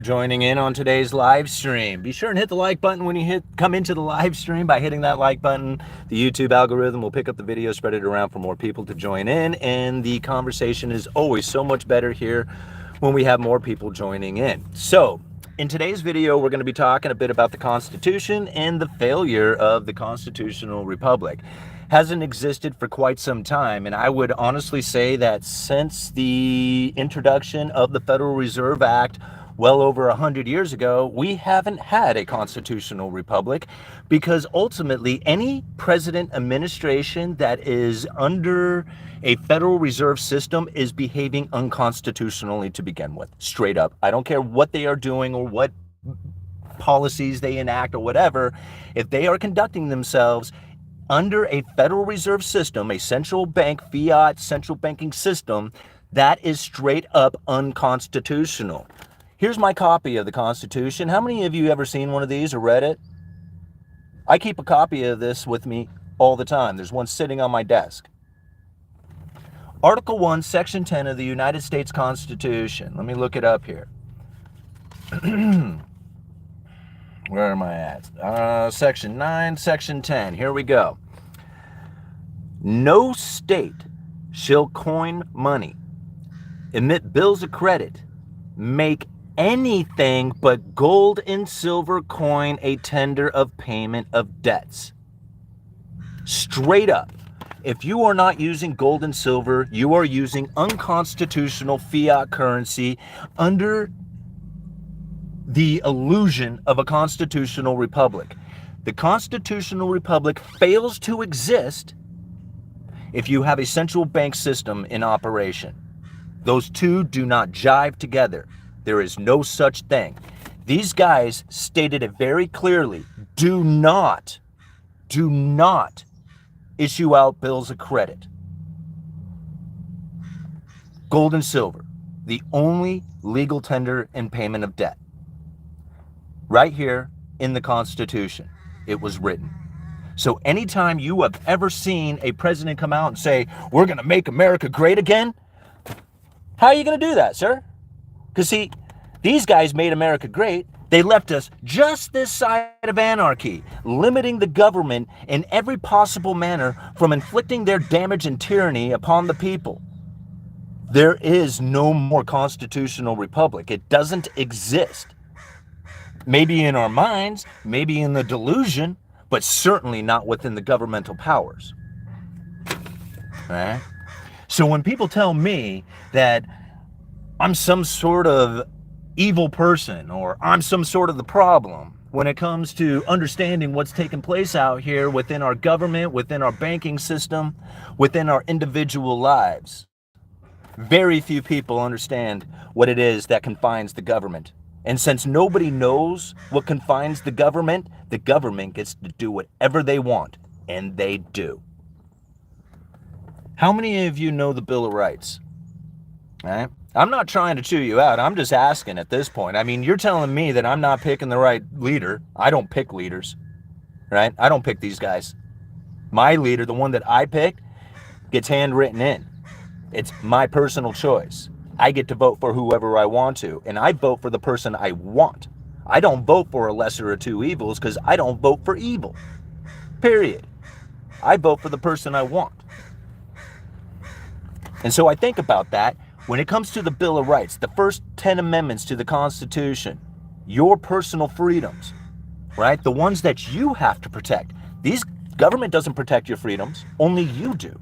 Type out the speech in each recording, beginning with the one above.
joining in on today's live stream. Be sure and hit the like button when you come into the live stream. By hitting that like button, the YouTube algorithm will pick up the video, spread it around for more people to join in, and the conversation is always so much better here when we have more people joining in. So, in today's video, we're going to be talking a bit about the Constitution and the failure of the constitutional republic. Hasn't existed for quite some time, and I would honestly say that since the introduction of the Federal Reserve Act well over 100 years ago, we haven't had a constitutional republic, because ultimately any president administration that is under a Federal Reserve system is behaving unconstitutionally to begin with, straight up. I don't care what they are doing or what policies they enact or whatever. If they are conducting themselves under a Federal Reserve system, a central bank, fiat central banking system, that is straight up unconstitutional. Here's my copy of the Constitution. How many of you ever seen one of these or read it? I keep a copy of this with me all the time. There's one sitting on my desk. Article 1, Section 10 of the United States Constitution. Let me look it up here. Where am I at? Section 9, Section 10. Here we go. No state shall coin money, emit bills of credit, make anything but gold and silver coin a tender of payment of debts. Straight up. If you are not using gold and silver, you are using unconstitutional fiat currency under the illusion of a constitutional republic. The constitutional republic fails to exist if you have a central bank system in operation. Those two do not jive together. There is no such thing. These guys stated it very clearly. Do not issue out bills of credit. Gold and silver, the only legal tender and payment of debt. Right here in the Constitution, it was written. So anytime you have ever seen a president come out and say, we're going to make America great again, how are you going to do that, sir? Because see, these guys made America great. They left us just this side of anarchy, limiting the government in every possible manner from inflicting their damage and tyranny upon the people. There is no more constitutional republic. It doesn't exist. Maybe in our minds, maybe in the delusion, but certainly not within the governmental powers. All right? So when people tell me that I'm some sort of evil person or I'm some sort of the problem when it comes to understanding what's taking place out here within our government, within our banking system, within our individual lives, very few people understand what it is that confines the government. And since nobody knows what confines the government gets to do whatever they want, and they do. How many of you know the Bill of Rights? All right? I'm not trying to chew you out. I'm just asking at this point. I mean, you're telling me that I'm not picking the right leader. I don't pick leaders, right? I don't pick these guys. My leader, the one that I pick, gets handwritten in. It's my personal choice. I get to vote for whoever I want to, and I vote for the person I want. I don't vote for a lesser of two evils because I don't vote for evil. Period. I vote for the person I want. And so I think about that. When it comes to the Bill of Rights, the first 10 amendments to the Constitution, your personal freedoms, right? The ones that you have to protect. These government doesn't protect your freedoms, only you do.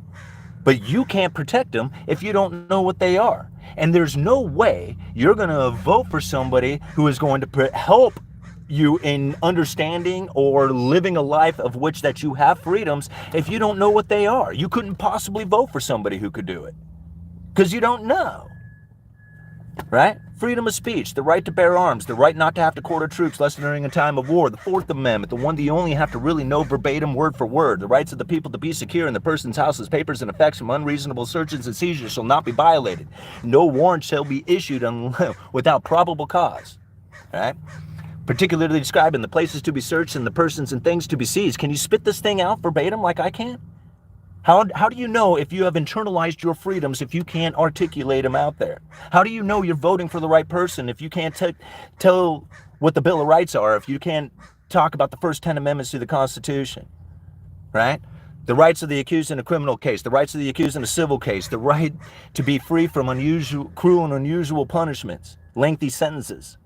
But you can't protect them if you don't know what they are. And there's no way you're going to vote for somebody who is going to help you in understanding or living a life of which that you have freedoms if you don't know what they are. You couldn't possibly vote for somebody who could do it because you don't know, right? Freedom of speech, the right to bear arms, the right not to have to quarter troops less than during a time of war, the Fourth Amendment, the one that you only have to really know verbatim, word for word, the rights of the people to be secure in the person's houses, papers, and effects from unreasonable searches and seizures shall not be violated. No warrant shall be issued without probable cause, right? Particularly describing the places to be searched and the persons and things to be seized. Can you spit this thing out verbatim like I can? How do you know if you have internalized your freedoms if you can't articulate them out there? How do you know you're voting for the right person if you can't tell what the Bill of Rights are, if you can't talk about the first 10 amendments to the Constitution, right? The rights of the accused in a criminal case, the rights of the accused in a civil case, the right to be free from cruel and unusual punishments, lengthy sentences,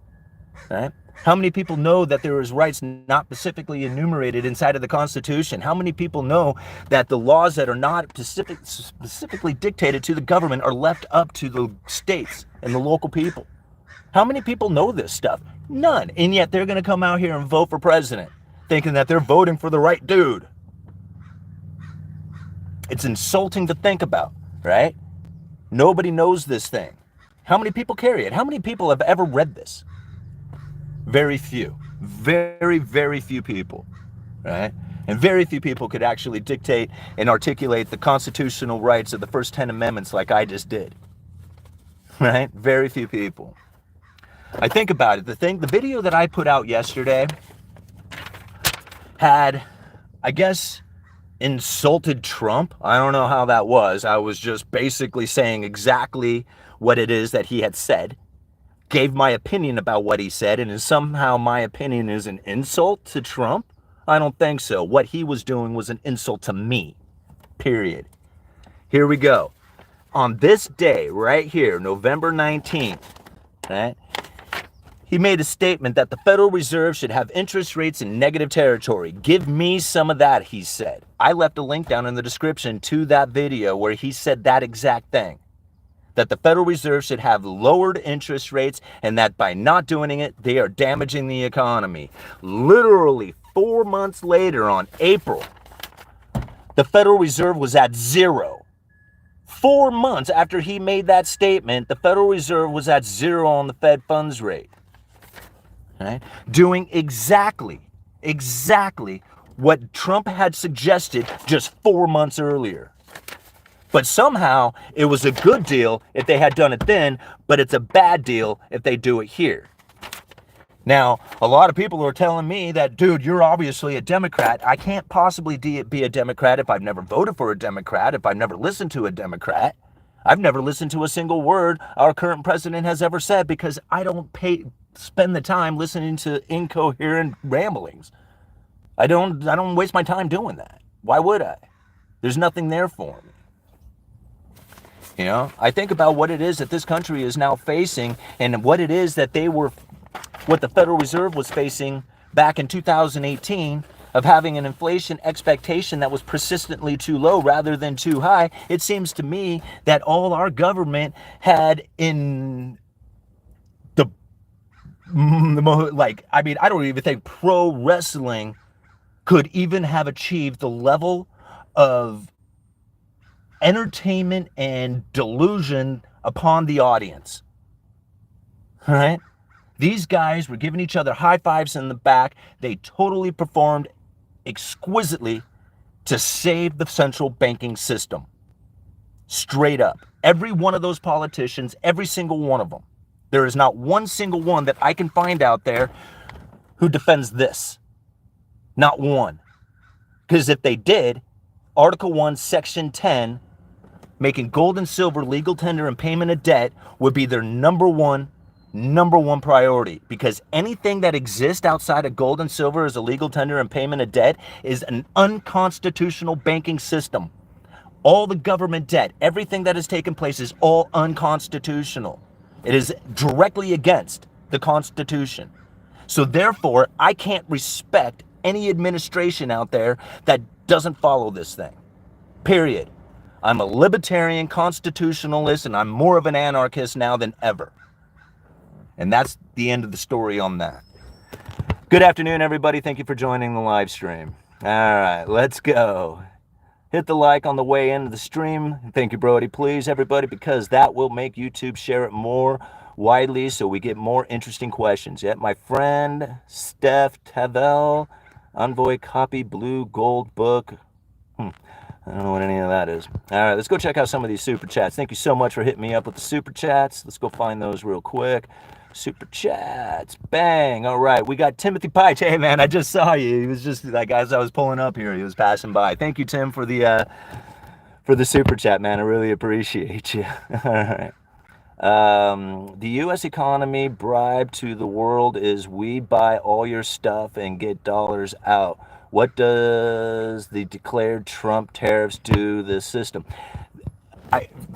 right? How many people know that there is rights not specifically enumerated inside of the Constitution? How many people know that the laws that are not specifically dictated to the government are left up to the states and the local people? How many people know this stuff? None. And yet they're going to come out here and vote for president, thinking that they're voting for the right dude. It's insulting to think about, right? Nobody knows this thing. How many people carry it? How many people have ever read this? Very few. Very, very few people, right? And very few people could actually dictate and articulate the constitutional rights of the first 10 amendments like I just did, right? Very few people. I think about it. The video that I put out yesterday had, I guess, insulted Trump. I don't know how that was. I was just basically saying exactly what it is that he had said. Gave my opinion about what he said, and somehow my opinion is an insult to Trump? I don't think so. What he was doing was an insult to me, period. Here we go. On this day, right here, November 19th, right, he made a statement that the Federal Reserve should have interest rates in negative territory. Give me some of that, he said. I left a link down in the description to that video where he said that exact thing. That the Federal Reserve should have lowered interest rates and that by not doing it, they are damaging the economy. Literally 4 months later on April, the Federal Reserve was at zero. 4 months after he made that statement, the Federal Reserve was at zero on the Fed funds rate. Right? Doing exactly what Trump had suggested just 4 months earlier. But somehow it was a good deal if they had done it then, but it's a bad deal if they do it here. Now, a lot of people are telling me that, dude, you're obviously a Democrat. I can't possibly be a Democrat if I've never voted for a Democrat, if I've never listened to a Democrat. I've never listened to a single word our current president has ever said because I don't spend the time listening to incoherent ramblings. I don't waste my time doing that. Why would I? There's nothing there for me. You know, I think about what it is that this country is now facing and what it is that what the Federal Reserve was facing back in 2018 of having an inflation expectation that was persistently too low rather than too high. It seems to me that all our government had in I don't even think pro wrestling could even have achieved the level of entertainment and delusion upon the audience. All right? These guys were giving each other high fives in the back. They totally performed exquisitely to save the central banking system. Straight up. Every one of those politicians, every single one of them. There is not one single one that I can find out there who defends this. Not one. Because if they did, Article 1, Section 10, making gold and silver legal tender and payment of debt would be their number one priority, because anything that exists outside of gold and silver as a legal tender and payment of debt is an unconstitutional banking system. All the government debt, everything that has taken place is all unconstitutional. It is directly against the Constitution. So therefore, I can't respect any administration out there that doesn't follow this thing. Period. I'm a libertarian constitutionalist, and I'm more of an anarchist now than ever. And that's the end of the story on that. Good afternoon, everybody. Thank you for joining the live stream. All right, let's go. Hit the like on the way into the stream. Thank you, Brody. Please, everybody, because that will make YouTube share it more widely so we get more interesting questions. Yep, my friend Steph Tavel, Envoy Copy Blue Gold Book. I don't know what any of that is. All right, let's go check out some of these super chats. Thank you so much for hitting me up with the super chats. Let's go find those real quick. Super chats. Bang. All right, we got Timothy Pike. Hey, man, I just saw you. He was just like, as I was pulling up here, he was passing by. Thank you, Tim, for the for the super chat, man. I really appreciate you. All right. The U.S. economy bribe to the world is we buy all your stuff and get dollars out. What does the declared Trump tariffs do the system?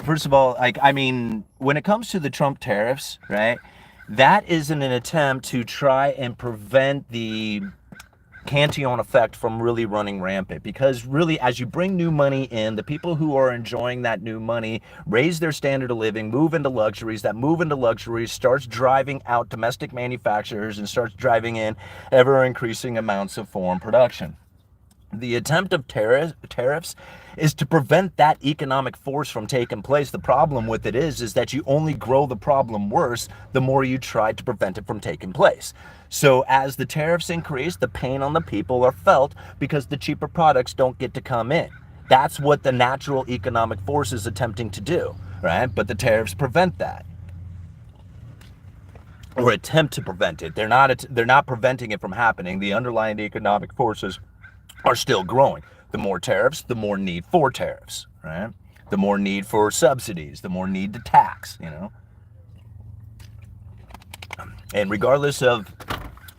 First of all, I mean, when it comes to the Trump tariffs, right, that isn't an attempt to try and prevent the Cantillon effect from really running rampant, because really, as you bring new money in, the people who are enjoying that new money raise their standard of living, move into luxuries. That move into luxuries starts driving out domestic manufacturers and starts driving in ever increasing amounts of foreign production. The attempt of tariffs is to prevent that economic force from taking place. The problem with it is that you only grow the problem worse the more you try to prevent it from taking place. So as the tariffs increase, the pain on the people are felt because the cheaper products don't get to come in. That's what the natural economic force is attempting to do, right? But the tariffs prevent that, or attempt to prevent it. They're not preventing it from happening. The underlying economic forces are still growing. The more tariffs, the more need for tariffs, right? The more need for subsidies, the more need to tax, you know? And regardless of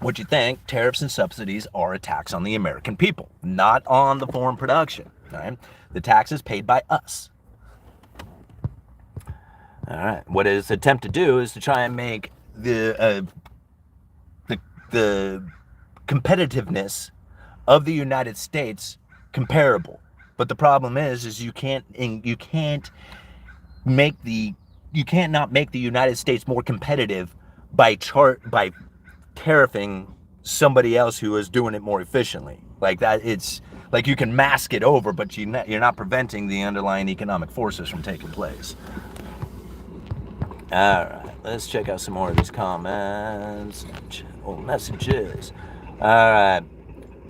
what you think, tariffs and subsidies are a tax on the American people, not on the foreign production, right? The tax is paid by us. All right. What it is attempt to do is to try and make the competitiveness of the United States comparable. But the problem is you can't not make the United States more competitive by tariffing somebody else who is doing it more efficiently. Like that, it's like you can mask it over, but you're not preventing the underlying economic forces from taking place. All right, let's check out some more of these comments or messages. All right.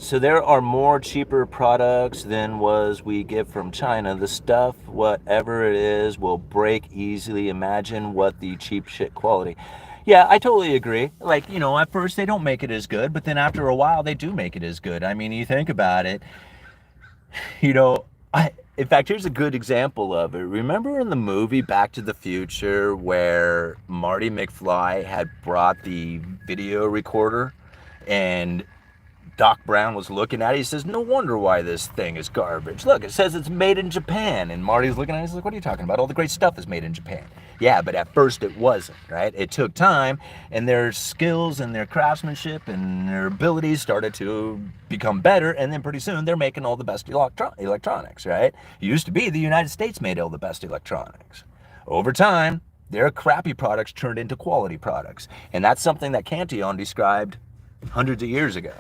So there are more cheaper products than we get from China. The stuff, whatever it is, will break easily. Imagine what the cheap shit quality. Yeah, I totally agree. Like, you know, at first they don't make it as good, but then after a while they do make it as good. I mean, you think about it, you know, in fact, here's a good example of it. Remember in the movie Back to the Future where Marty McFly had brought the video recorder and Doc Brown was looking at it. He says, no wonder why this thing is garbage. Look, it says it's made in Japan. And Marty's looking at it. He's like, what are you talking about? All the great stuff is made in Japan. Yeah, but at first it wasn't, right? It took time, and their skills and their craftsmanship and their abilities started to become better. And then pretty soon they're making all the best electronics, right? It used to be the United States made all the best electronics. Over time, their crappy products turned into quality products. And that's something that Cantillon described hundreds of years ago.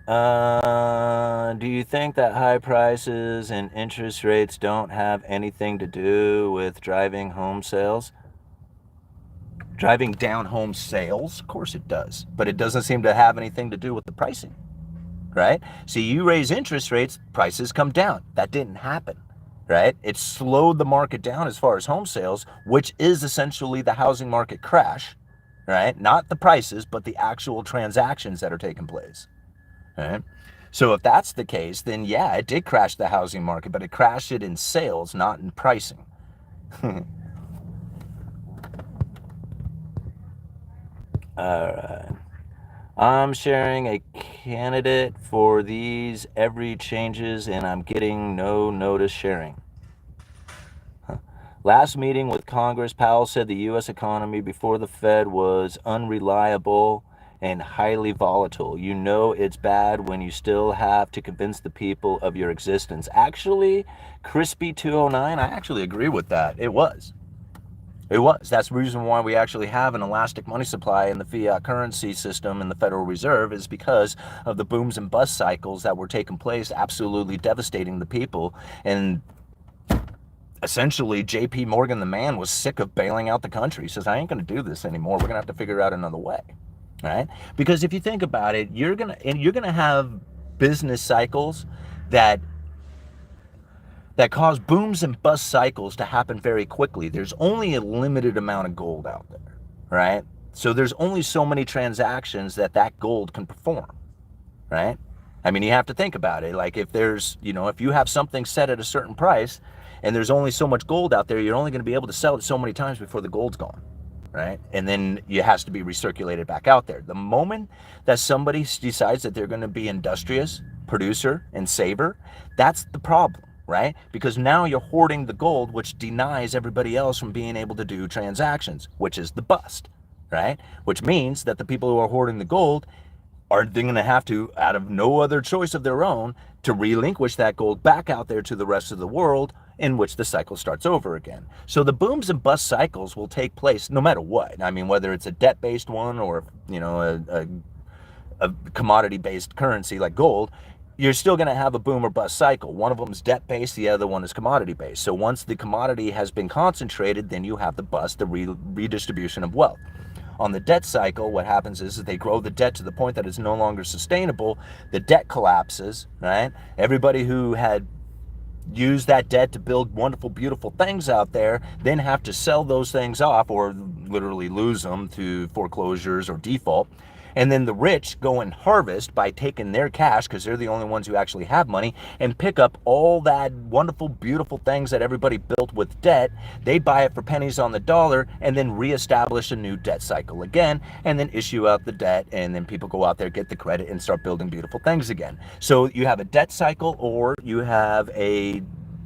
Do you think that high prices and interest rates don't have anything to do with driving home sales? Driving down home sales? Of course it does. But it doesn't seem to have anything to do with the pricing, right? See, you raise interest rates, prices come down. That didn't happen, right? It slowed the market down as far as home sales, which is essentially the housing market crash, right? Not the prices, but the actual transactions that are taking place. Right? So if that's the case, then yeah, it did crash the housing market, but it crashed it in sales, not in pricing. All right. I'm sharing a candidate for these every changes, and I'm getting no notice sharing. Last meeting with Congress, Powell said the U.S. economy before the Fed was unreliable and highly volatile. You know it's bad when you still have to convince the people of your existence. Actually, Crispy 209, I actually agree with that. It was. That's the reason why we actually have an elastic money supply in the fiat currency system in the Federal Reserve, is because of the booms and bust cycles that were taking place, absolutely devastating the people. And essentially, J.P. Morgan, the man, was sick of bailing out the country. He says, I ain't going to do this anymore. We're going to have to figure out another way. Right? Because if you think about it, you're gonna have business cycles that cause booms and bust cycles to happen very quickly. There's only a limited amount of gold out there, right? So there's only so many transactions that gold can perform, right? I mean, you have to think about it. Like if there's, if you have something set at a certain price and there's only so much gold out there, you're only going to be able to sell it so many times before the gold's gone, right? And then it has to be recirculated back out there. The moment that somebody decides that they're going to be industrious, producer, and saver, that's the problem, right? Because now you're hoarding the gold, which denies everybody else from being able to do transactions, which is the bust, right? Which means that the people who are hoarding the gold are they going to have to, out of no other choice of their own, to relinquish that gold back out there to the rest of the world, in which the cycle starts over again. So the booms and bust cycles will take place no matter what. I mean, whether it's a debt-based one or, a commodity-based currency like gold, you're still going to have a boom or bust cycle. One of them is debt-based, the other one is commodity-based. So once the commodity has been concentrated, then you have the bust, the redistribution of wealth. On the debt cycle, what happens is they grow the debt to the point that it's no longer sustainable. The debt collapses, right? Everybody who had used that debt to build wonderful, beautiful things out there then have to sell those things off or literally lose them to foreclosures or default. And then the rich go and harvest by taking their cash, because they're the only ones who actually have money, and pick up all that wonderful, beautiful things that everybody built with debt. They buy it for pennies on the dollar and then reestablish a new debt cycle again, and then issue out the debt, and then people go out there, get the credit, and start building beautiful things again. So you have a debt cycle or you have a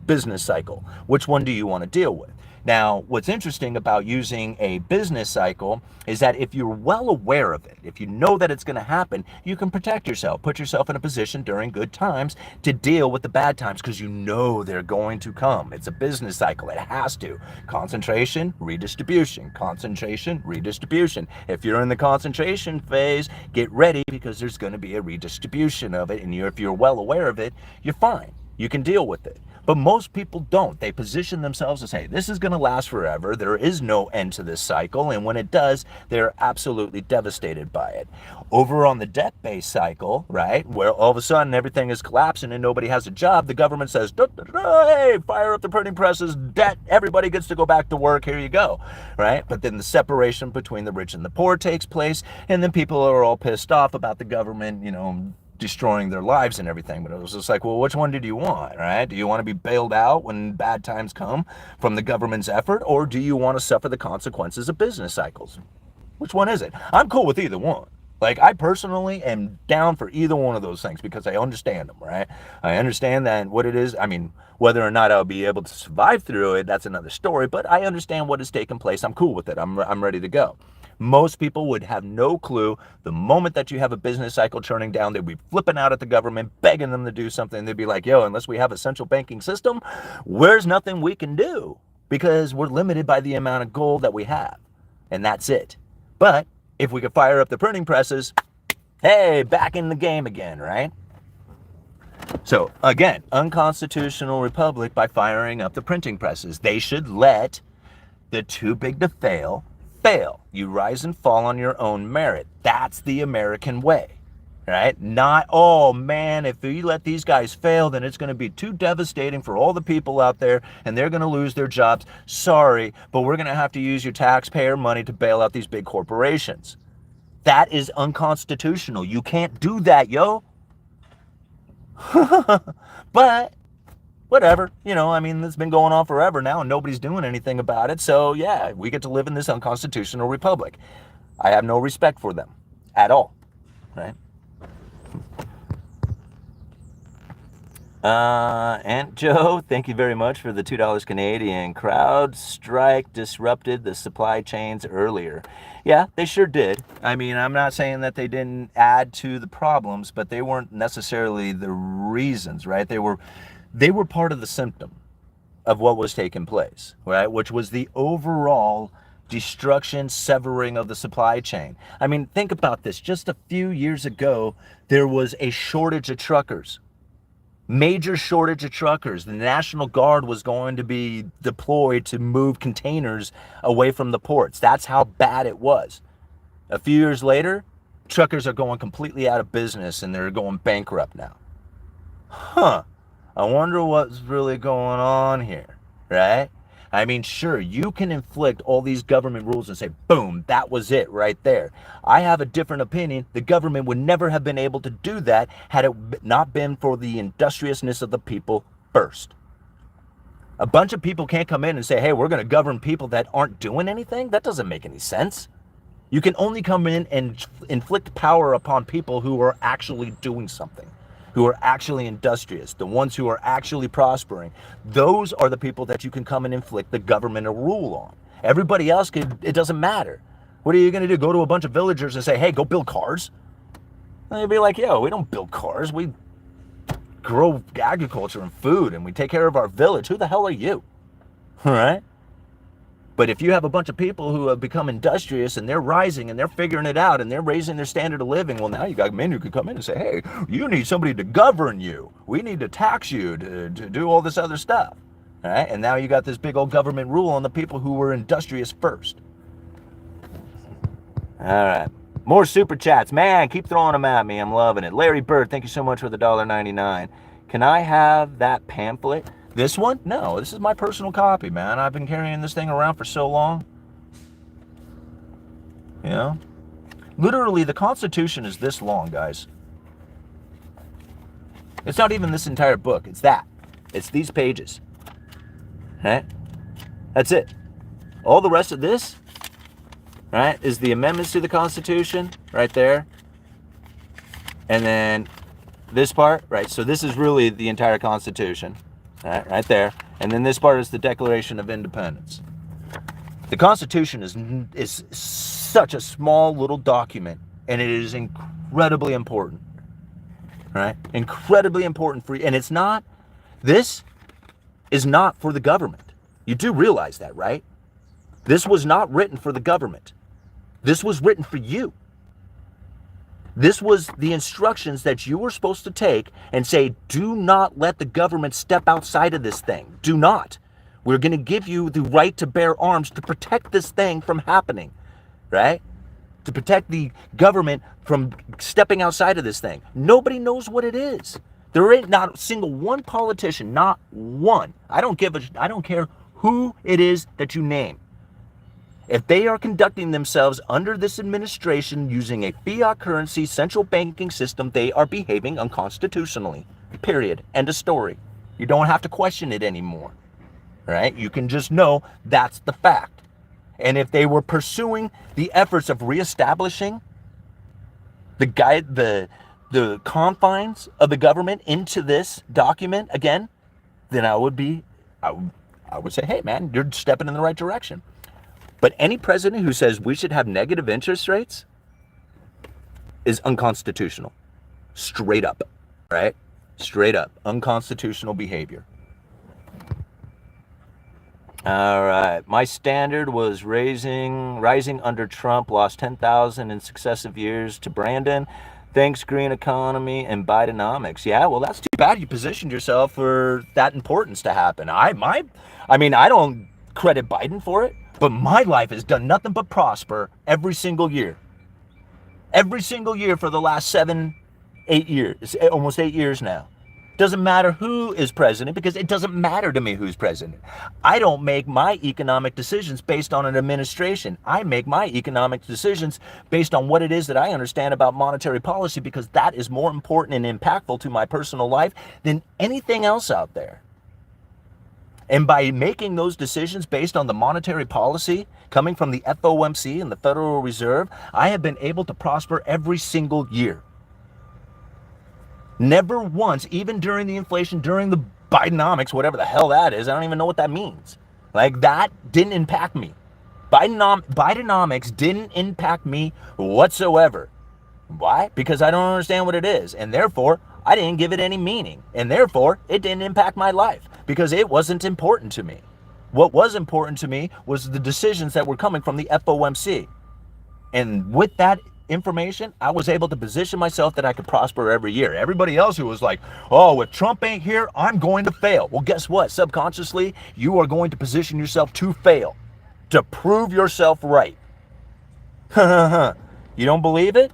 business cycle. Which one do you want to deal with? Now, what's interesting about using a business cycle is that if you're well aware of it, if you know that it's going to happen, you can protect yourself, put yourself in a position during good times to deal with the bad times, because you know they're going to come. It's a business cycle. It has to. Concentration, redistribution. Concentration, redistribution. If you're in the concentration phase, get ready, because there's going to be a redistribution of it. And if you're well aware of it, you're fine. You can deal with it. But most people don't. They position themselves as, hey, this is going to last forever. There is no end to this cycle. And when it does, they're absolutely devastated by it. Over on the debt-based cycle, right, where all of a sudden everything is collapsing and nobody has a job, the government says, hey, fire up the printing presses, debt, everybody gets to go back to work, here you go, right? But then the separation between the rich and the poor takes place, and then people are all pissed off about the government, destroying their lives and everything. But it was just like, well, which one did you want, right? Do you want to be bailed out when bad times come from the government's effort, or do you want to suffer the consequences of business cycles? Which one is it? I'm cool with either one. Like, I personally am down for either one of those things because I understand them, right? I understand that what it is. I mean, whether or not I'll be able to survive through it, that's another story, but I understand what has taken place. I'm cool with it. I'm ready to go. Most people would have no clue. The moment that you have a business cycle turning down, they'd be flipping out at the government, begging them to do something. They'd be like, yo, unless we have a central banking system, there's nothing we can do, because we're limited by the amount of gold that we have. And that's it. But if we could fire up the printing presses, hey, back in the game again, right? So again, unconstitutional republic by firing up the printing presses. They should let the too big to fail. You rise and fall on your own merit. That's the American way, right? Not, oh man, if you let these guys fail, then it's going to be too devastating for all the people out there and they're going to lose their jobs. Sorry, but we're going to have to use your taxpayer money to bail out these big corporations. That is unconstitutional. You can't do that, yo. But whatever, it's been going on forever now and nobody's doing anything about it. So yeah, we get to live in this unconstitutional republic. I have no respect for them at all, right? Aunt Joe, thank you very much for the $2 Canadian. Crowd strike disrupted the supply chains earlier. Yeah, they sure did. I mean, I'm not saying that they didn't add to the problems, but they weren't necessarily the reasons, right? They were part of the symptom of what was taking place, right? Which was the overall destruction, severing of the supply chain. I mean, think about this. Just a few years ago, there was a shortage of truckers. Major shortage of truckers. The National Guard was going to be deployed to move containers away from the ports. That's how bad it was. A few years later, truckers are going completely out of business and they're going bankrupt now. I wonder what's really going on here, right? I mean, sure, you can inflict all these government rules and say, boom, that was it right there. I have a different opinion. The government would never have been able to do that had it not been for the industriousness of the people first. A bunch of people can't come in and say, hey, we're going to govern people that aren't doing anything. That doesn't make any sense. You can only come in and inflict power upon people who are actually doing something, who are actually industrious, the ones who are actually prospering. Those are the people that you can come and inflict the government a rule on. Everybody else, it doesn't matter. What are you going to do? Go to a bunch of villagers and say, hey, go build cars? And they'd be like, yo, we don't build cars. We grow agriculture and food, and we take care of our village. Who the hell are you? All right? But if you have a bunch of people who have become industrious and they're rising and they're figuring it out and they're raising their standard of living, well, now you got men who can come in and say, hey, you need somebody to govern you. We need to tax you to do all this other stuff. All right? And now you got this big old government rule on the people who were industrious first. All right. More super chats. Man, keep throwing them at me. I'm loving it. Larry Bird, thank you so much for the $1.99. Can I have that pamphlet? This one? No, this is my personal copy, man. I've been carrying this thing around for so long. You know? Literally, the Constitution is this long, guys. It's not even this entire book. It's that. It's these pages. Right? That's it. All the rest of this, right, is the amendments to the Constitution, right there. And then this part, right? So this is really the entire Constitution. Right there. And then this part is the Declaration of Independence. The Constitution is such a small little document, and it is incredibly important. Right? Incredibly important for you. And it's not, this is not for the government. You do realize that, right? This was not written for the government. This was written for you. This was the instructions that you were supposed to take and say, do not let the government step outside of this thing. Do not. We're going to give you the right to bear arms to protect this thing from happening, right? To protect the government from stepping outside of this thing. Nobody knows what it is. There ain't not a single one politician, not one. I don't care who it is that you name. If they are conducting themselves under this administration using a fiat currency central banking system, they are behaving unconstitutionally. Period. End of story. You don't have to question it anymore. Right? You can just know that's the fact. And if they were pursuing the efforts of reestablishing the confines of the government into this document again, then I would say, hey man, you're stepping in the right direction. But any president who says we should have negative interest rates is unconstitutional. Straight up, right? Straight up. Unconstitutional behavior. All right. My standard was rising under Trump, lost 10,000 in successive years to Brandon. Thanks, green economy and Bidenomics. Yeah, well, that's too bad you positioned yourself for that importance to happen. I don't credit Biden for it. But my life has done nothing but prosper every single year. Every single year for the last 8 years, almost 8 years now. Doesn't matter who is president, because it doesn't matter to me who's president. I don't make my economic decisions based on an administration. I make my economic decisions based on what it is that I understand about monetary policy, because that is more important and impactful to my personal life than anything else out there. And by making those decisions based on the monetary policy coming from the FOMC and the Federal Reserve, I have been able to prosper every single year. Never once, even during the inflation, during the Bidenomics, whatever the hell that is, I don't even know what that means. Like, that didn't impact me. Bidenomics didn't impact me whatsoever. Why? Because I don't understand what it is. And therefore, I didn't give it any meaning. And therefore, it didn't impact my life because it wasn't important to me. What was important to me was the decisions that were coming from the FOMC. And with that information, I was able to position myself that I could prosper every year. Everybody else who was like, oh, if Trump ain't here, I'm going to fail. Well, guess what? Subconsciously, you are going to position yourself to fail, to prove yourself right. You don't believe it?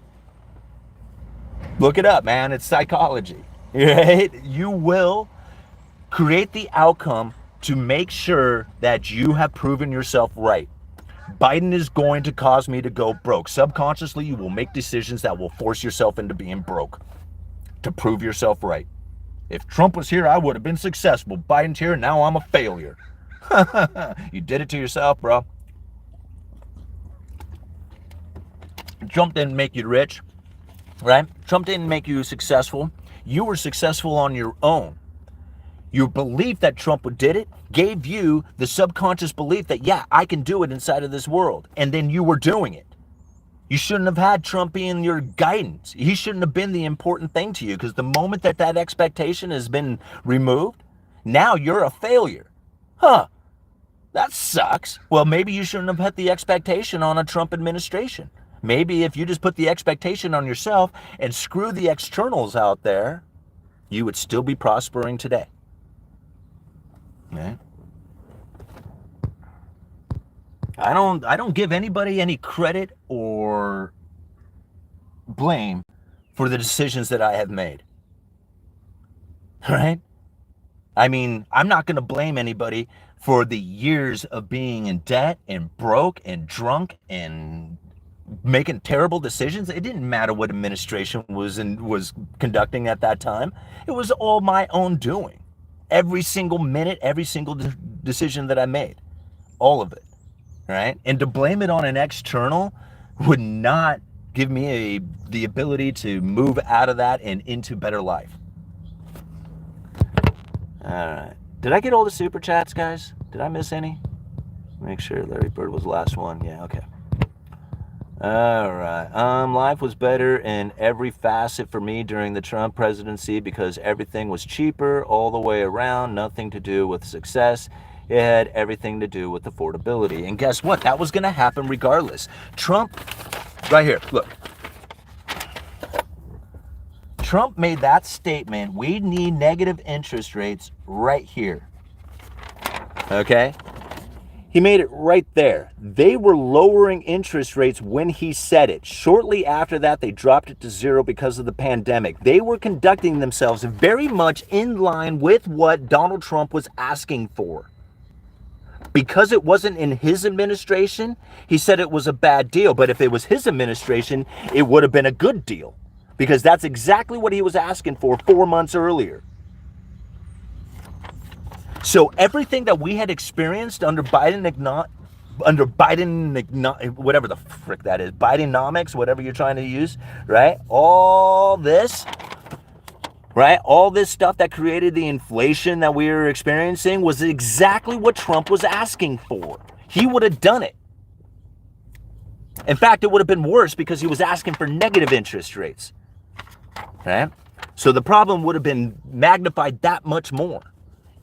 Look it up, man. It's psychology, right? You will create the outcome to make sure that you have proven yourself right. Biden is going to cause me to go broke. Subconsciously, you will make decisions that will force yourself into being broke to prove yourself right. If Trump was here, I would have been successful. Biden's here, now I'm a failure. You did it to yourself, bro. Trump didn't make you rich, right? Trump didn't make you successful. You were successful on your own. Your belief that Trump did it gave you the subconscious belief that, yeah, I can do it inside of this world. And then you were doing it. You shouldn't have had Trump being your guidance. He shouldn't have been the important thing to you, because the moment that that expectation has been removed, now you're a failure. Huh, that sucks. Well, maybe you shouldn't have put the expectation on a Trump administration. Maybe if you just put the expectation on yourself and screw the externals out there, you would still be prospering today. Okay? I don't give anybody any credit or blame for the decisions that I have made. Right? I mean, I'm not going to blame anybody for the years of being in debt and broke and drunk and making terrible decisions. It didn't matter what administration was conducting at that time. It was all my own doing. Every single minute, every single decision that I made, all of it, right? And to blame it on an external would not give me the ability to move out of that and into better life. All right. Did I get all the super chats, guys? Did I miss any? Make sure Larry Bird was the last one. Yeah, okay. All right. Life was better in every facet for me during the Trump presidency because everything was cheaper all the way around, nothing to do with success. It had everything to do with affordability. And guess what? That was going to happen regardless. Trump, right here, look. Trump made that statement, we need negative interest rates right here. Okay? He made it right there. They were lowering interest rates when he said it. Shortly after that, they dropped it to zero because of the pandemic. They were conducting themselves very much in line with what Donald Trump was asking for. Because it wasn't in his administration, he said it was a bad deal. But if it was his administration, it would have been a good deal. Because that's exactly what he was asking for 4 months earlier. So everything that we had experienced under whatever the frick that is, Bidenomics, whatever you're trying to use, right? All this, right? All this stuff that created the inflation that we were experiencing was exactly what Trump was asking for. He would have done it. In fact, it would have been worse because he was asking for negative interest rates, right? So the problem would have been magnified that much more.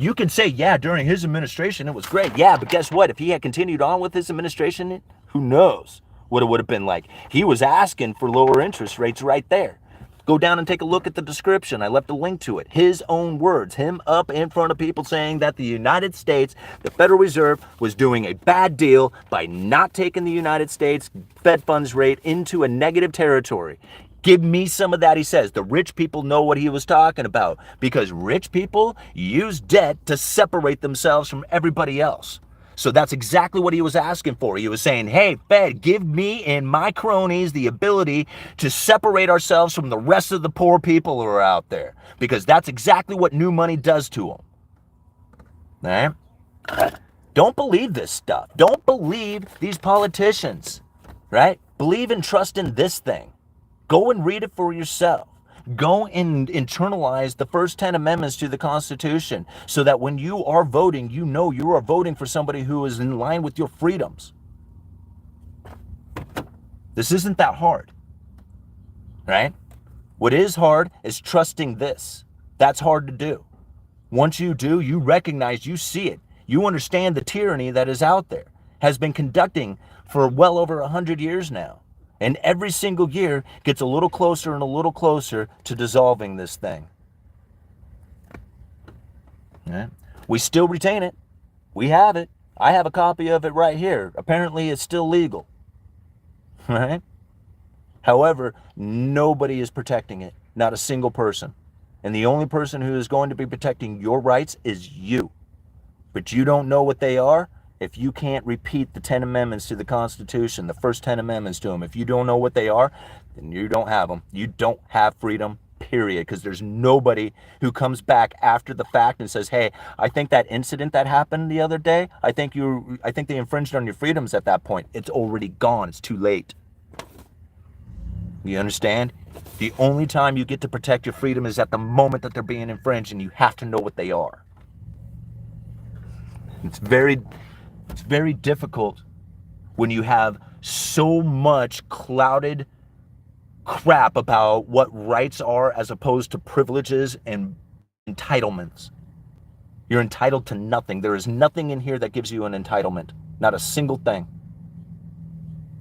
You can say, yeah, during his administration, it was great. Yeah, but guess what? If he had continued on with his administration, who knows what it would have been like. He was asking for lower interest rates right there. Go down and take a look at the description. I left a link to it. His own words, him up in front of people saying that the United States, the Federal Reserve, was doing a bad deal by not taking the United States Fed funds rate into a negative territory. Give me some of that, he says. The rich people know what he was talking about because rich people use debt to separate themselves from everybody else. So that's exactly what he was asking for. He was saying, hey, Fed, give me and my cronies the ability to separate ourselves from the rest of the poor people who are out there because that's exactly what new money does to them. Right? Don't believe this stuff. Don't believe these politicians, right? Believe and trust in this thing. Go and read it for yourself. Go and internalize the first 10 amendments to the Constitution so that when you are voting, you know you are voting for somebody who is in line with your freedoms. This isn't that hard, right? What is hard is trusting this. That's hard to do. Once you do, you recognize, you see it. You understand the tyranny that is out there, has been conducting for well over 100 years now. And every single year gets a little closer and a little closer to dissolving this thing. Yeah. We still retain it. We have it. I have a copy of it right here. Apparently it's still legal. Right? However, nobody is protecting it. Not a single person. And the only person who is going to be protecting your rights is you. but you don't know what they are. If you can't repeat the 10 amendments to the Constitution, the first 10 amendments to them, if you don't know what they are, then you don't have them. You don't have freedom, period. Because there's nobody who comes back after the fact and says, hey, I think that incident that happened the other day, I think they infringed on your freedoms at that point. It's already gone. It's too late. You understand? The only time you get to protect your freedom is at the moment that they're being infringed, and you have to know what they are. It's very difficult when you have so much clouded crap about what rights are as opposed to privileges and entitlements. You're entitled to nothing. There is nothing in here that gives you an entitlement. Not a single thing.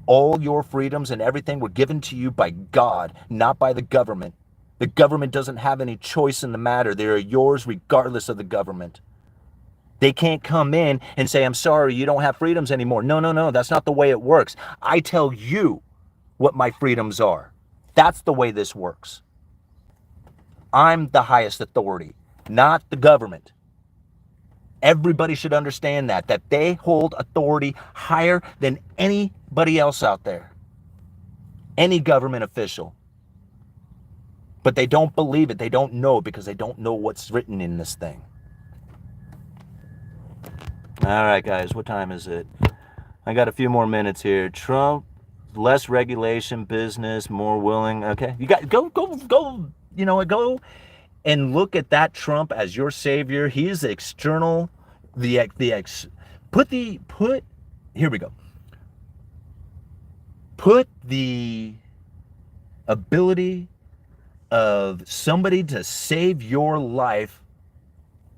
All your freedoms and everything were given to you by God, not by the government. The government doesn't have any choice in the matter. They are yours regardless of the government. They can't come in and say, I'm sorry, you don't have freedoms anymore. No, that's not the way it works. I tell you what my freedoms are. That's the way this works. I'm the highest authority, not the government. Everybody should understand that they hold authority higher than anybody else out there. Any government official. But they don't believe it. They don't know it because they don't know what's written in this thing. All right, guys, what time is it? I got a few more minutes here. Trump, less regulation, business, more willing. Okay, you got go. You know what? Go and look at that Trump as your savior. He is external. Here we go. Put the ability of somebody to save your life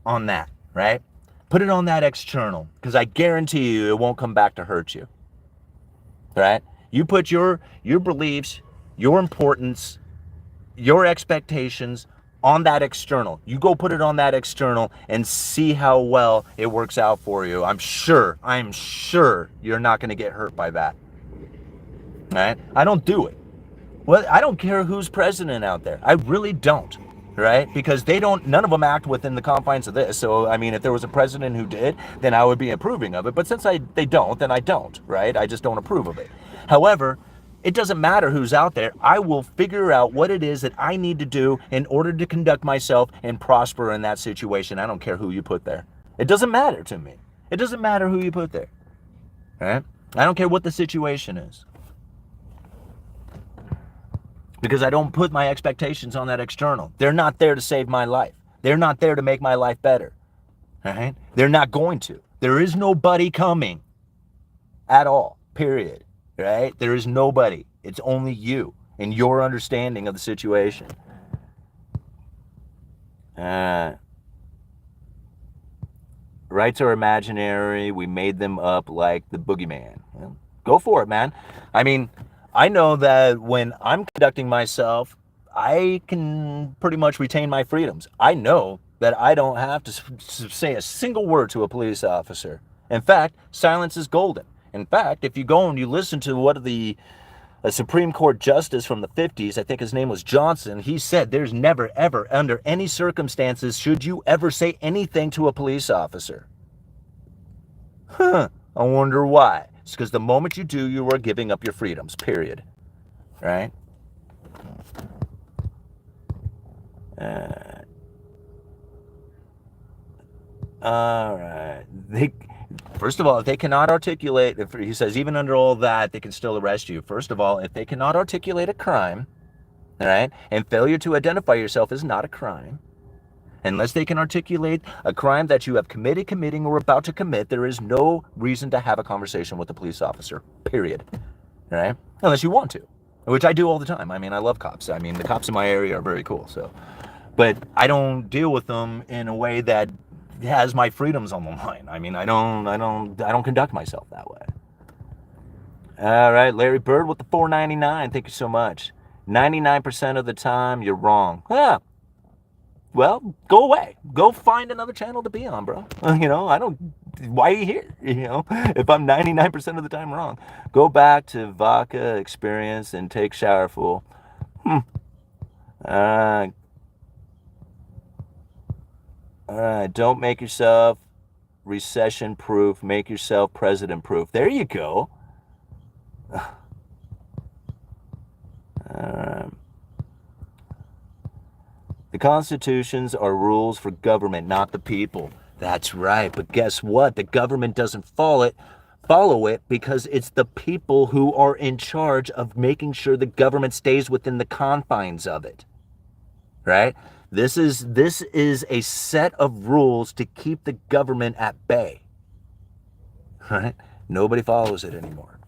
on that, right? Put it on that external, because I guarantee you it won't come back to hurt you, right? You put your beliefs, your importance, your expectations on that external. You go put it on that external and see how well it works out for you. I'm sure you're not going to get hurt by that, right? I don't do it. Well, I don't care who's president out there. I really don't. Right? Because none of them act within the confines of this. So, I mean, if there was a president who did, then I would be approving of it. But since they don't, then I don't, right? I just don't approve of it. However, it doesn't matter who's out there. I will figure out what it is that I need to do in order to conduct myself and prosper in that situation. I don't care who you put there. It doesn't matter to me. It doesn't matter who you put there. Right? I don't care what the situation is. Because I don't put my expectations on that external. They're not there to save my life. They're not there to make my life better. All right? They're not going to. There is nobody coming at all, period. Right? There is nobody. It's only you and your understanding of the situation. Rights are imaginary. We made them up like the boogeyman. Well, go for it, man. I mean, I know that when I'm conducting myself, I can pretty much retain my freedoms. I know that I don't have to say a single word to a police officer. In fact, silence is golden. In fact, if you go and you listen to what a Supreme Court justice from the 50s, I think his name was Johnson, he said there's never, ever, under any circumstances, should you ever say anything to a police officer. I wonder why. It's because the moment you do, you are giving up your freedoms, period. Right? All right. First of all, if they cannot articulate, he says, even under all that, they can still arrest you. First of all, if they cannot articulate a crime, all right, and failure to identify yourself is not a crime, unless they can articulate a crime that you have committed, committing, or about to commit, there is no reason to have a conversation with a police officer, period. All right? Unless you want to, which I do all the time. I mean, I love cops. I mean, the cops in my area are very cool. So, but I don't deal with them in a way that has my freedoms on the line. I mean, I don't conduct myself that way. All right, Larry Bird with the $4.99. Thank you so much. 99% of the time, you're wrong. Yeah. Well, go away. Go find another channel to be on, bro. Why are you here? If I'm 99% of the time wrong. Go back to vodka experience and take shower, fool. All right, don't make yourself recession proof, make yourself president proof. There you go. The constitutions are rules for government, not the people. That's right. But guess what? The government doesn't follow it because it's the people who are in charge of making sure the government stays within the confines of it. Right? This is a set of rules to keep the government at bay. Right? Nobody follows it anymore.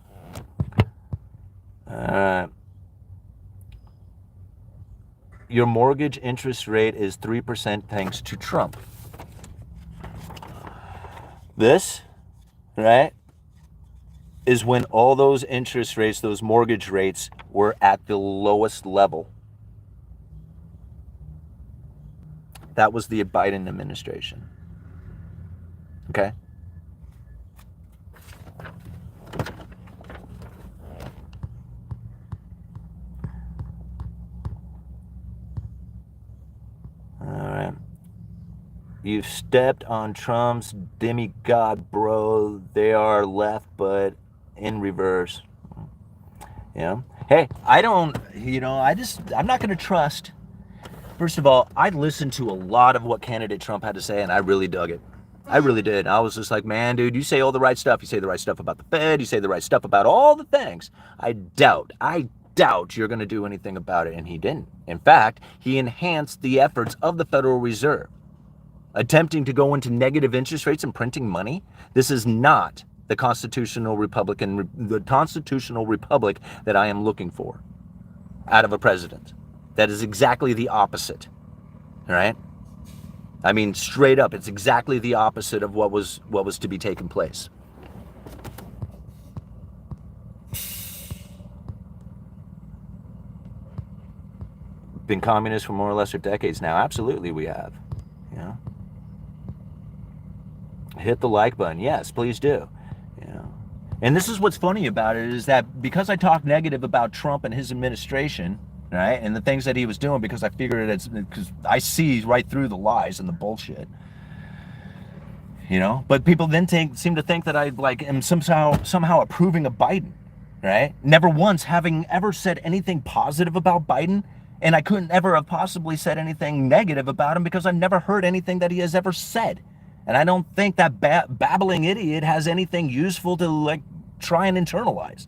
Your mortgage interest rate is 3% thanks to Trump. This, right, is when all those interest rates, those mortgage rates, were at the lowest level. That was the Biden administration. Okay? All right. You've stepped on Trump's demigod, bro. They are left, but in reverse. Yeah. Hey, I'm not going to trust. First of all, I listened to a lot of what candidate Trump had to say, and I really dug it. I really did. I was just like, man, dude, you say all the right stuff. You say the right stuff about the Fed. You say the right stuff about all the things. I doubt you're going to do anything about it. And he didn't. In fact, he enhanced the efforts of the Federal Reserve, attempting to go into negative interest rates and printing money. This is not the constitutional republic that I am looking for out of a president. That is exactly the opposite. All right? I mean, straight up, it's exactly the opposite of what was to be taking place. Been communists for more or less decades now. Absolutely, we have. Yeah. Hit the like button. Yes, please do. Yeah. And this is what's funny about it, is that because I talk negative about Trump and his administration, right, and the things that he was doing, because I figured it's because I see right through the lies and the bullshit, but people then seem to think that I am somehow approving of Biden, right? Never once having ever said anything positive about Biden, and I couldn't ever have possibly said anything negative about him because I've never heard anything that he has ever said. And I don't think that babbling idiot has anything useful to try and internalize.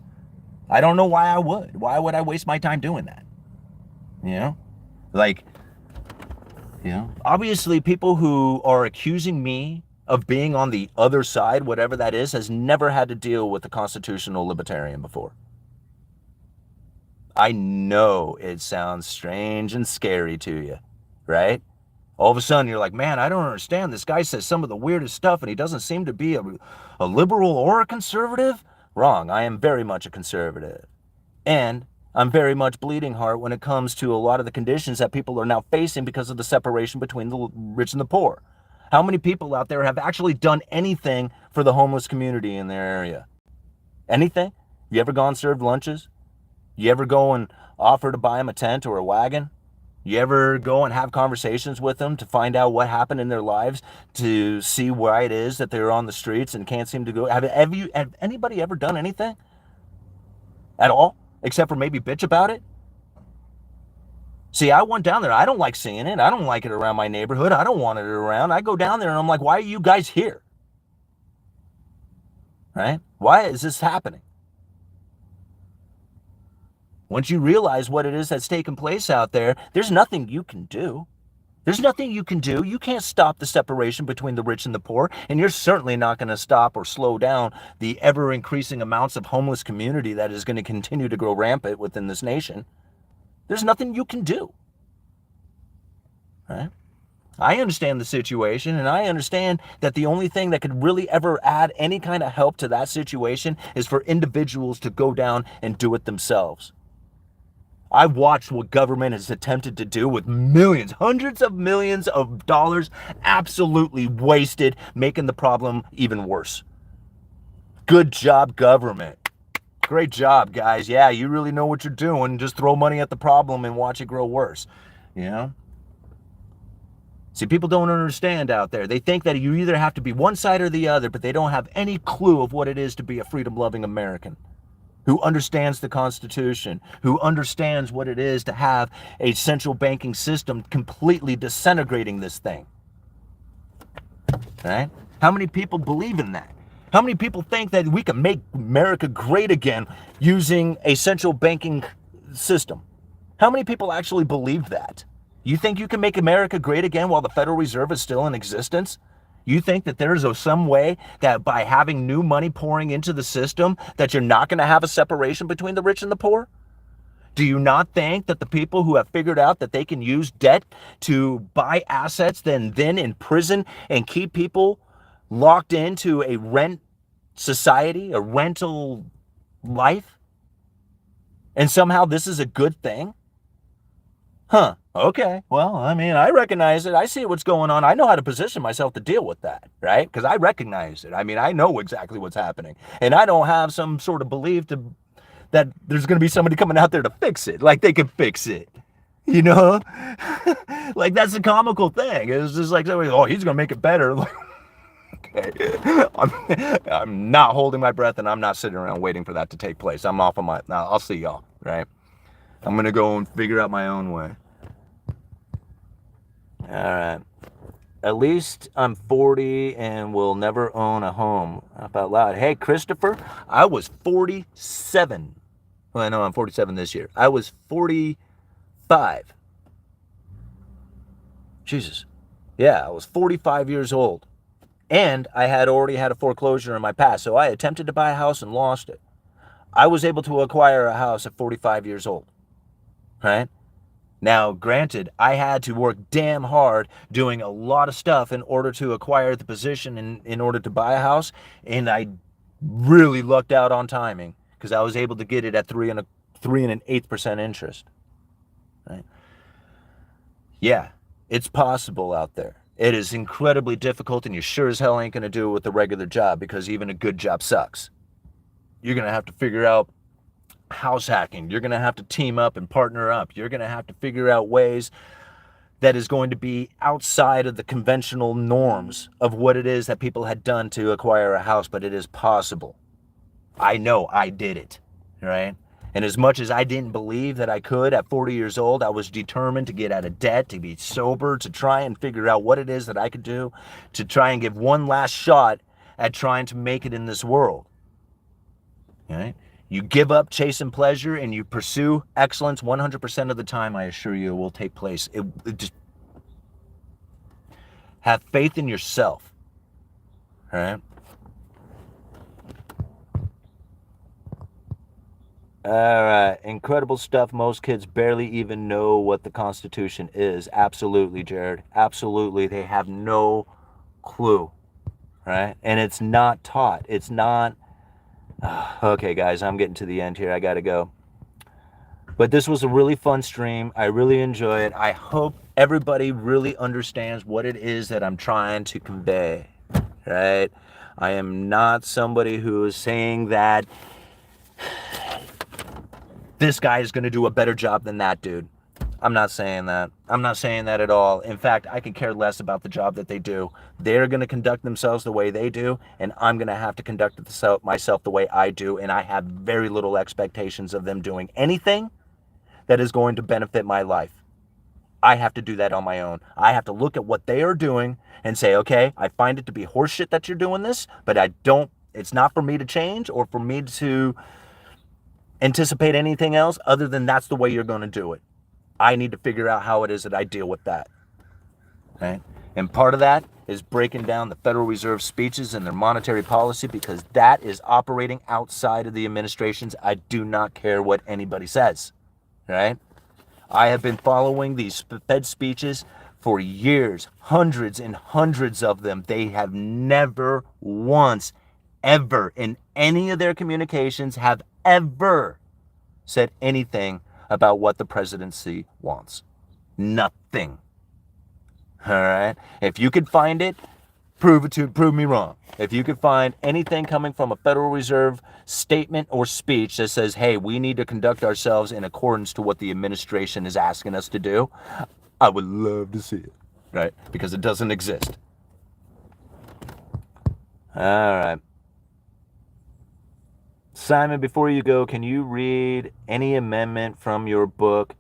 I don't know why I would. Why would I waste my time doing that? Obviously people who are accusing me of being on the other side, whatever that is, has never had to deal with a constitutional libertarian before. I know it sounds strange and scary to you, right? All of a sudden you're like, man, I don't understand. This guy says some of the weirdest stuff and he doesn't seem to be a liberal or a conservative. Wrong. I am very much a conservative. And I'm very much bleeding heart when it comes to a lot of the conditions that people are now facing because of the separation between the rich and the poor. How many people out there have actually done anything for the homeless community in their area? Anything? You ever gone served lunches? You ever go and offer to buy them a tent or a wagon? You ever go and have conversations with them to find out what happened in their lives, to see why it is that they're on the streets and can't seem to go? Have anybody ever done anything at all, except for maybe bitch about it? See, I went down there. I don't like seeing it. I don't like it around my neighborhood. I don't want it around. I go down there and I'm like, why are you guys here? Right? Why is this happening? Once you realize what it is that's taking place out there, there's nothing you can do. There's nothing you can do. You can't stop the separation between the rich and the poor, and you're certainly not going to stop or slow down the ever-increasing amounts of homeless community that is going to continue to grow rampant within this nation. There's nothing you can do. Right? I understand the situation, and I understand that the only thing that could really ever add any kind of help to that situation is for individuals to go down and do it themselves. I've watched what government has attempted to do with millions, hundreds of millions of dollars absolutely wasted, making the problem even worse. Good job, government. Great job, guys. Yeah, you really know what you're doing. Just throw money at the problem and watch it grow worse. See, people don't understand out there. They think that you either have to be one side or the other, but they don't have any clue of what it is to be a freedom-loving American who understands the Constitution, who understands what it is to have a central banking system completely disintegrating this thing. Right? How many people believe in that? How many people think that we can make America great again using a central banking system? How many people actually believe that? You think you can make America great again while the Federal Reserve is still in existence? You think that there's some way that by having new money pouring into the system that you're not going to have a separation between the rich and the poor? Do you not think that the people who have figured out that they can use debt to buy assets, then imprison and keep people locked into a rent society, a rental life, and somehow this is a good thing? Huh. Okay. Well, I mean, I recognize it. I see what's going on. I know how to position myself to deal with that, right? Because I recognize it. I mean, I know exactly what's happening. And I don't have some sort of belief that there's going to be somebody coming out there to fix it. Like they can fix it. You know? Like that's the comical thing. It's just like, oh, he's going to make it better. Like, okay. I'm not holding my breath and I'm not sitting around waiting for that to take place. I'm off on my, now I'll see y'all, right? I'm going to go and figure out my own way. All right. At least I'm 40 and will never own a home. Laugh out loud. Hey, Christopher, I was 47. Well, I know I'm 47 this year. I was 45. Jesus. Yeah, I was 45 years old. And I had already had a foreclosure in my past. So I attempted to buy a house and lost it. I was able to acquire a house at 45 years old. Right? Now, granted, I had to work damn hard doing a lot of stuff in order to acquire the position in order to buy a house, and I really lucked out on timing because I was able to get it at 3.125% interest. Right? Yeah, it's possible out there. It is incredibly difficult, and you sure as hell ain't going to do it with a regular job because even a good job sucks. You're going to have to figure out house hacking. You're going to have to team up and partner up. You're going to have to figure out ways that is going to be outside of the conventional norms of what it is that people had done to acquire a house, but it is possible. I know I did it, right? And as much as I didn't believe that I could at 40 years old, I was determined to get out of debt, to be sober, to try and figure out what it is that I could do, to try and give one last shot at trying to make it in this world, right? You give up chasing pleasure and you pursue excellence 100% of the time, I assure you it will take place. It just have faith in yourself. All right? All right. Incredible stuff. Most kids barely even know what the Constitution is. Absolutely, Jared. Absolutely. They have no clue. Right? And it's not taught. It's not. Okay, guys, I'm getting to the end here. I got to go. But this was a really fun stream. I really enjoy it. I hope everybody really understands what it is that I'm trying to convey, right? I am not somebody who is saying that this guy is going to do a better job than that dude. I'm not saying that. I'm not saying that at all. In fact, I could care less about the job that they do. They're going to conduct themselves the way they do, and I'm going to have to conduct myself the way I do, and I have very little expectations of them doing anything that is going to benefit my life. I have to do that on my own. I have to look at what they are doing and say, okay, I find it to be horseshit that you're doing this, but it's not for me to change or for me to anticipate anything else other than that's the way you're going to do it. I need to figure out how it is that I deal with that. Right? And part of that is breaking down the Federal Reserve speeches and their monetary policy because that is operating outside of the administrations. I do not care what anybody says. Right? I have been following these Fed speeches for years, hundreds and hundreds of them. They have never once, ever, in any of their communications, have ever said anything about what the presidency wants. Nothing. All right? If you could find it, prove me wrong. If you could find anything coming from a Federal Reserve statement or speech that says, hey, we need to conduct ourselves in accordance to what the administration is asking us to do, I would love to see it. right? Because it doesn't exist. All right. Simon, before you go, can you read any amendment from your book?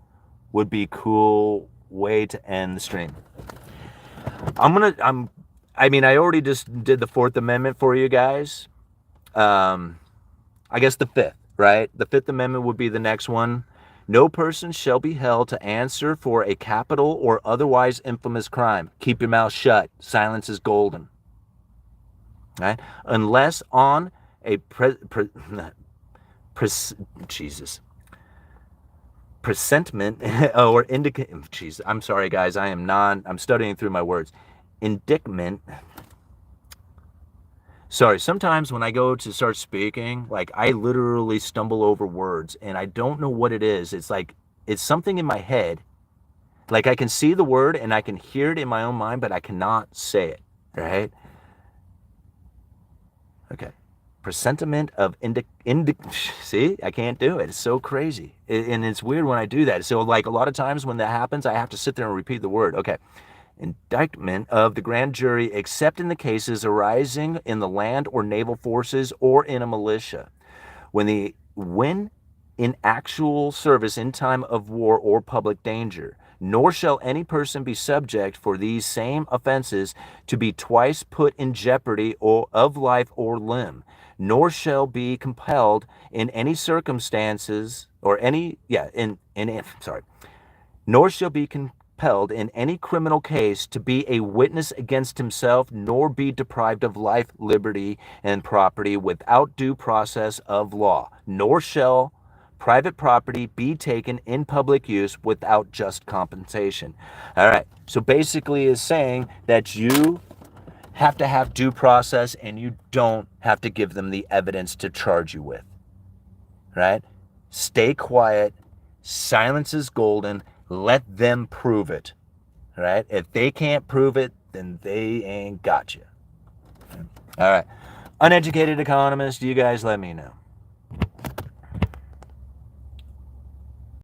Would be cool way to end the stream. I mean, I already just did the Fourth Amendment for you guys. I guess the Fifth, right? The Fifth Amendment would be the next one. No person shall be held to answer for a capital or otherwise infamous crime. Keep your mouth shut. Silence is golden. Right? Unless on a presentment or indicate. Jeez, I'm sorry, guys. I'm studying through my words. Indictment. Sorry, sometimes when I go to start speaking, like I literally stumble over words and I don't know what it is. It's like, it's something in my head. Like I can see the word and I can hear it in my own mind, but I cannot say it, right? Okay. Presentiment of see, I can't do it. It's so crazy. And it's weird when I do that. So like a lot of times when that happens, I have to sit there and repeat the word. Okay. Indictment of the grand jury, except in the cases arising in the land or naval forces or in a militia. When in actual service in time of war or public danger, nor shall any person be subject for these same offenses to be twice put in jeopardy or of life or limb, nor shall be compelled in any circumstances or nor shall be compelled in any criminal case to be a witness against himself, nor be deprived of life, liberty, and property without due process of law, nor shall private property be taken in public use without just compensation. All right, so basically is saying that you have to have due process and you don't have to give them the evidence to charge you with, right? Stay quiet. Silence is golden. Let them prove it, right? If they can't prove it, then they ain't got you. All right. Uneducated economist, you guys let me know.